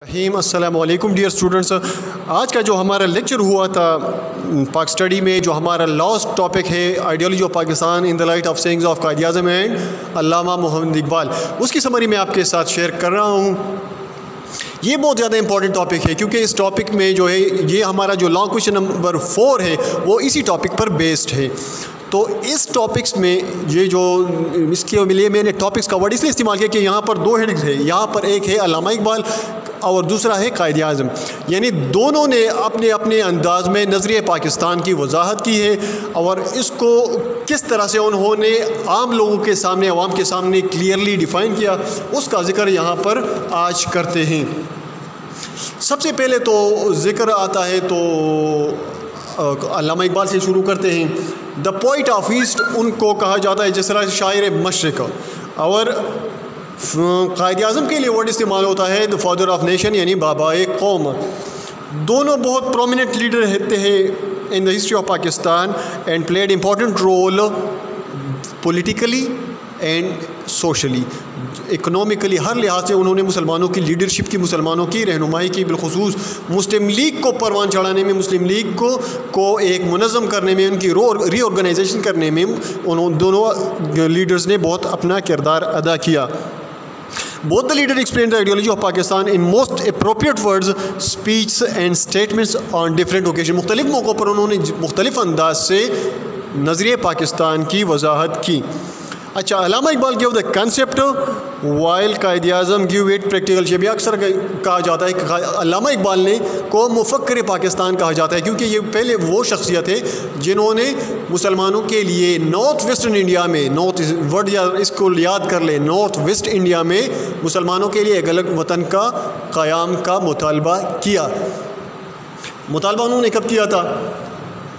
السلام علیکم dear students. آج کا جو ہمارا لیکچر ہوا تھا پاک اسٹڈی میں، جو ہمارا لاسٹ ٹاپک ہے ideology of Pakistan in the light of sayings of Quaid Azam and علامہ محمد اقبال، اس کی سمری میں آپ کے ساتھ شیئر کر رہا ہوں. یہ بہت زیادہ امپورٹنٹ ٹاپک ہے کیونکہ اس ٹاپک میں جو ہے یہ ہمارا جو لانگ کویشچن نمبر 4 ہے وہ اسی ٹاپک پر بیسڈ ہے. تو اس ٹاپکس میں یہ جو اس کے لیے میں نے ٹاپکس کا ورڈ اس لیے استعمال کیا کہ یہاں پر دو ہیڈنگز ہے. یہاں پر ایک ہے علامہ اقبال اور دوسرا ہے قائد اعظم، یعنی دونوں نے اپنے اپنے انداز میں نظریہ پاکستان کی وضاحت کی ہے اور اس کو کس طرح سے انہوں نے عام لوگوں کے سامنے، عوام کے سامنے کلیئرلی ڈیفائن کیا، اس کا ذکر یہاں پر آج کرتے ہیں. سب سے پہلے تو ذکر آتا ہے تو علامہ اقبال سے شروع کرتے ہیں. دا پوئٹ آف ایسٹ ان کو کہا جاتا ہے، جس طرح شاعر مشرق، اور قائد اعظم کے لیے ورڈ استعمال ہوتا ہے دا فادر آف نیشن، یعنی بابا قوم. دونوں بہت پرومیننٹ لیڈر رہتے ہیں in the history of Pakistan and played important role politically and socially, economically, ہر لحاظ سے انہوں نے مسلمانوں کی لیڈرشپ کی، مسلمانوں کی رہنمائی کی، بالخصوص مسلم لیگ کو پروان چڑھانے میں، مسلم لیگ کو ایک منظم کرنے میں، ان کی ری آرگنائزیشن کرنے میں انہوں دونوں لیڈرز نے بہت اپنا کردار ادا کیا. Both the leaders explained the ideology of Pakistan in most appropriate words, speeches and statements on different occasions. مختلف موقعوں پر انہوں نے مختلف انداز سے نظریہ پاکستان کی وضاحت کی. اچھا، علامہ Iqbal give the concept while Quaid Azam give it practical shape. یہ اکثر کہا جاتا ہے کہ علامہ اقبال نے کو مفکر پاکستان کہا جاتا ہے کیونکہ یہ پہلے وہ شخصیت ہے جنہوں نے مسلمانوں کے لیے نارتھ ویسٹرن انڈیا میں، نارتھ ورڈ یا اس کو یاد کر لیں، نارتھ ویسٹ انڈیا میں مسلمانوں کے لیے ایک الگ وطن کا قیام کا مطالبہ کیا. مطالبہ انہوں نے کب کیا تھا؟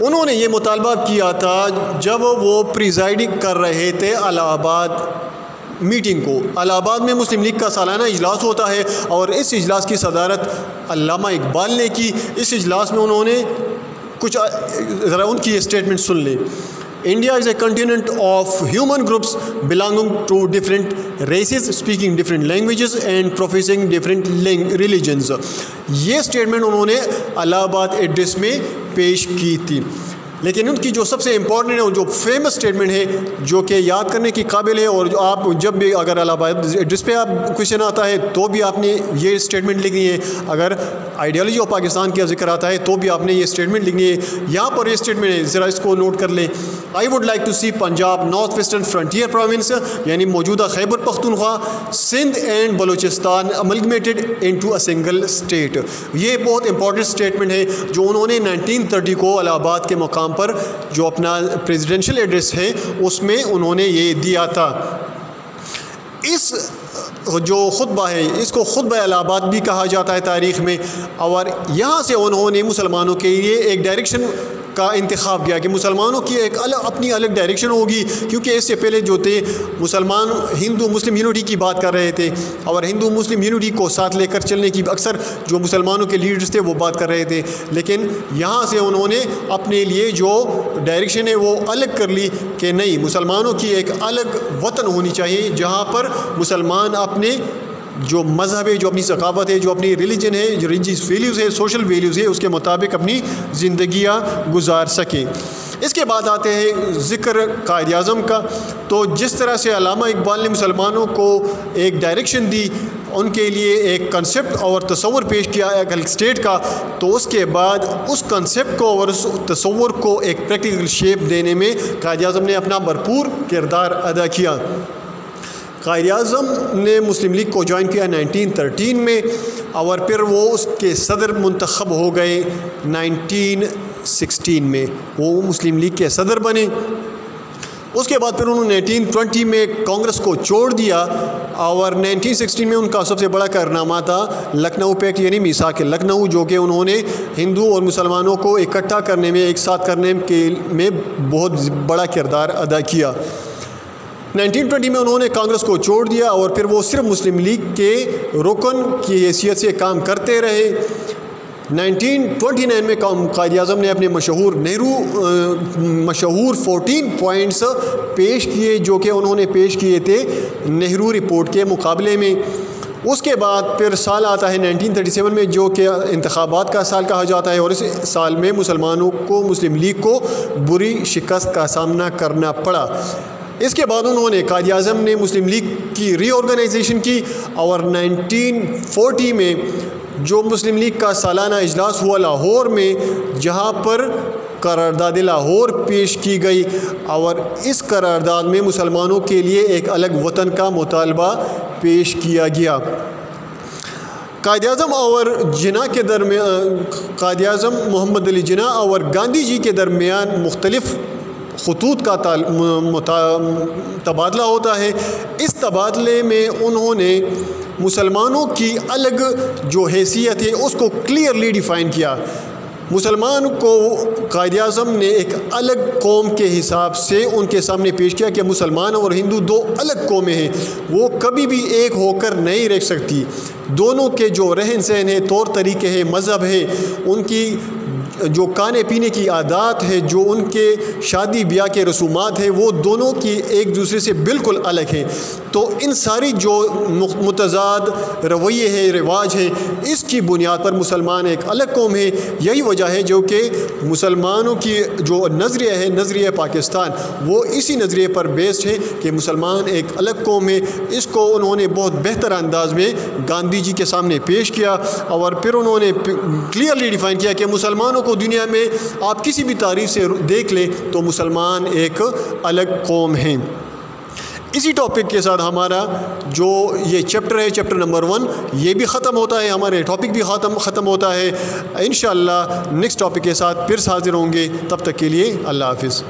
انہوں نے یہ مطالبہ کیا تھا جب وہ پریزائڈنگ کر رہے تھے الہ آباد میٹنگ کو. الہ آباد میں مسلم لیگ کا سالانہ اجلاس ہوتا ہے اور اس اجلاس کی صدارت علامہ اقبال نے کی. اس اجلاس میں انہوں نے کچھ ذرا ان کی اسٹیٹمنٹ سن لیں. India is a continent of human groups belonging to different races, speaking different languages and professing different religions. یہ اسٹیٹمنٹ انہوں نے الہ آباد ایڈریس میں پیش کی تھی. لیکن ان کی جو سب سے امپورٹنٹ ہے، جو فیمس اسٹیٹمنٹ ہے، جو کہ یاد کرنے کی قابل ہے، اور جو آپ جب بھی اگر الہ آباد ایڈریس پہ آپ کویشچن آتا ہے تو بھی آپ نے یہ اسٹیٹمنٹ لکھنی ہے، اگر آئیڈیالوجی آف پاکستان کا ذکر آتا ہے تو بھی آپ نے یہ اسٹیٹمنٹ لکھنی ہے. یہاں پر یہ اسٹیٹمنٹ ہے، ذرا اس کو نوٹ کر لیں. I would like to see Punjab north western frontier province, یعنی موجودہ Khyber Pakhtunkhwa, Sindh and Balochistan amalgamated into a single state. یہ بہت امپورٹنٹ اسٹیٹمنٹ ہے جو انہوں نے 1930 کو الہ آباد کے مقام پر جو اپنا پریزیڈنشل ایڈریس ہے اس میں انہوں نے یہ دیا تھا. اس جو خطبہ ہے اس کو خطبہ الہ آباد بھی کہا جاتا ہے تاریخ میں، اور یہاں سے انہوں نے مسلمانوں کے لیے ایک ڈائریکشن کا انتخاب کیا کہ مسلمانوں کی ایک اپنی الگ ڈائریکشن ہوگی. کیونکہ اس سے پہلے جو تھے مسلمان ہندو مسلم یونٹی کی بات کر رہے تھے اور ہندو مسلم یونٹی کو ساتھ لے کر چلنے کی اکثر جو مسلمانوں کے لیڈرز تھے وہ بات کر رہے تھے. لیکن یہاں سے انہوں نے اپنے لیے جو ڈائریکشن ہے وہ الگ کر لی کہ نہیں، مسلمانوں کی ایک الگ وطن ہونی چاہیے جہاں پر مسلمان اپنے جو مذہب ہے، جو اپنی ثقافت ہے، جو اپنی ریلیجن ہے، جو ریلیجیس ویلیوز ہے، سوشل ویلیوز ہے، اس کے مطابق اپنی زندگیاں گزار سکیں. اس کے بعد آتے ہیں ذکر قائد اعظم کا. تو جس طرح سے علامہ اقبال نے مسلمانوں کو ایک ڈائریکشن دی، ان کے لیے ایک کنسیپٹ اور تصور پیش کیا ایک اسٹیٹ کا، تو اس کے بعد اس کنسیپٹ کو اور اس تصور کو ایک پریکٹیکل شیپ دینے میں قائد اعظم نے اپنا بھرپور کردار ادا کیا. قائد اعظم نے مسلم لیگ کو جوائن کیا 1913 میں، اور پھر وہ اس کے صدر منتخب ہو گئے 1916 میں، وہ مسلم لیگ کے صدر بنے. اس کے بعد پھر انہوں نے 1920 میں کانگریس کو چھوڑ دیا، اور 1916 میں ان کا سب سے بڑا کارنامہ تھا لکھنؤ پیکٹ، یعنی میثاق لکھنؤ، جو کہ انہوں نے ہندو اور مسلمانوں کو اکٹھا کرنے میں، ایک ساتھ کرنے میں بہت بڑا کردار ادا کیا. 1920 میں انہوں نے کانگریس کو چھوڑ دیا اور پھر وہ صرف مسلم لیگ کے رکن کی حیثیت سے کام کرتے رہے. 1929 میں قائد اعظم نے اپنے مشہور 14 پوائنٹس پیش کیے جو کہ انہوں نے پیش کیے تھے نہرو رپورٹ کے مقابلے میں. اس کے بعد پھر سال آتا ہے 1937 میں جو کہ انتخابات کا سال کہا جاتا ہے، اور اس سال میں مسلمانوں کو مسلم لیگ کو بری شکست کا سامنا کرنا پڑا۔ اس کے بعد انہوں نے قائد اعظم نے مسلم لیگ کی ری آرگنائزیشن کی، اور 1940 میں جو مسلم لیگ کا سالانہ اجلاس ہوا لاہور میں، جہاں پر قرارداد لاہور پیش کی گئی، اور اس قرارداد میں مسلمانوں کے لیے ایک الگ وطن کا مطالبہ پیش کیا گیا۔ قائد اعظم اور جناح کے درمیان، قائد اعظم محمد علی جناح اور گاندھی جی کے درمیان مختلف خطوط کا تبادلہ ہوتا ہے۔ اس تبادلے میں انہوں نے مسلمانوں کی الگ جو حیثیت ہے اس کو کلیئرلی ڈیفائن کیا۔ مسلمان کو قائد اعظم نے ایک الگ قوم کے حساب سے ان کے سامنے پیش کیا کہ مسلمان اور ہندو دو الگ قومیں ہیں، وہ کبھی بھی ایک ہو کر نہیں رہ سکتی۔ دونوں کے جو رہن سہن ہے، طور طریقے ہیں، مذہب ہے، ان کی جو کھانے پینے کی عادات ہے، جو ان کے شادی بیاہ کے رسومات ہیں، وہ دونوں کی ایک دوسرے سے بالکل الگ ہے۔ تو ان ساری جو متضاد رویے ہیں، رواج ہیں، اس کی بنیاد پر مسلمان ایک الگ قوم ہے۔ یہی وجہ ہے جو کہ مسلمانوں کی جو نظریہ ہے، نظریہ پاکستان، وہ اسی نظریے پر بیسڈ ہے کہ مسلمان ایک الگ قوم ہے۔ اس کو انہوں نے بہت بہتر انداز میں گاندھی جی کے سامنے پیش کیا، اور پھر انہوں نے کلیئرلی ڈیفائن کیا کہ مسلمانوں کو دنیا میں آپ کسی بھی تاریخ سے دیکھ لیں تو مسلمان ایک الگ قوم ہیں۔ اسی ٹاپک کے ساتھ ہمارا جو یہ چیپٹر ہے، چیپٹر نمبر 1، یہ بھی ختم ہوتا ہے، ہمارے ٹاپک بھی ختم ہوتا ہے۔ انشاءاللہ نیکسٹ ٹاپک کے ساتھ پھر حاضر ہوں گے، تب تک کے لیے اللہ حافظ۔